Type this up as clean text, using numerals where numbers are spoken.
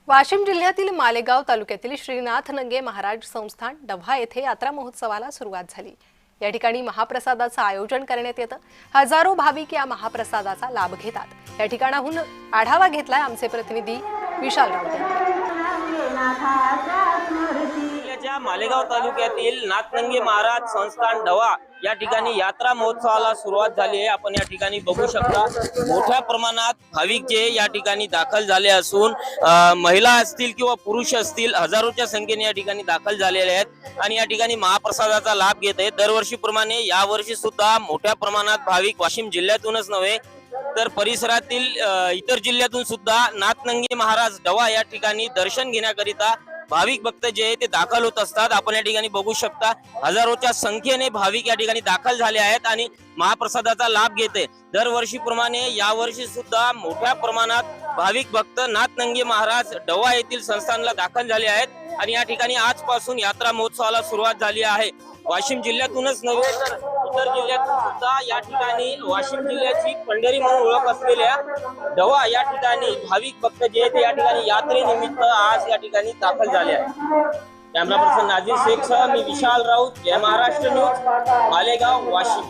वाशिम जिल्ह्यातील मालेगाव तालुक्यातील श्रीनाथ नंगे महाराज संस्थान डव्हा येथे यात्रा महोत्सवाला सुरुवात झाली। या ठिकाणी महाप्रसादाचं आयोजन करण्यात येतं। हजारो भाविक या महाप्रसादाचा लाभ घेतात। या ठिकाणाहून आढावा घेतलाय आमचे प्रतिनिधी विशाल राऊत यांनी। मालेगाव तालुक्यातील नाथनंगे महाराज संस्थान डव्हा या ठिकाणी यात्रा महोत्सवाला सुरुवात झाली आहे। आपण या ठिकाणी बघू शकता मोठ्या प्रमाणात भाविक जे या ठिकाणी दाखल झाले असून महिला असतील किंवा पुरुष असतील हजारोच्या संख्येने या ठिकाणी दाखल झालेले आहेत आणि या ठिकाणी महाप्रसादाचा लाभ घेत आहेत। दरवर्षीप्रमाणे यावर्षी सुद्धा मोठ्या प्रमाणात भाविक वाशिम जिल्ह्यातूनच नव्हे तर परिसरातील इतर जिल्ह्यातून सुद्धा नाथनंगे महाराज डव्हा या ठिकाणी दर्शन घेण्याकरिता भाविक भक्त जे ते दाखल होत असतात। आपण या ठिकाणी बघू शकता हजारोच्या संख्येने भाविक या ठिकाणी दाखल झाले आहेत आणि महाप्रसादाचा लाभ घेते। दरवर्षीप्रमाणे यावर्षी सुद्धा मोठ्या प्रमाणात भाविक भक्त नाथनंगे महाराज डव्हा येथील संस्थानला दाखल झाले आहेत आणि या ठिकाणी आजपासून यात्रा महोत्सवाला सुरुवात झाली आहे। वाशिम जिल्ह्यातूनच नव्हे तर इतर जिल्ह्यातून सुद्धा या ठिकाणी वाशिम जिल्ह्याची पंढरी म्हणून ओळख असलेल्या डव्हा या ठिकाणी भाविक भक्त जे ते या ठिकाणी यात्रेनिमित्त आज या ठिकाणी दाखल झाले आहेत। कॅमेरा पर्सन नाझीर शेख सह मी विशाल राऊत, जय महाराष्ट्र न्यूज, मालेगाव, वाशिम।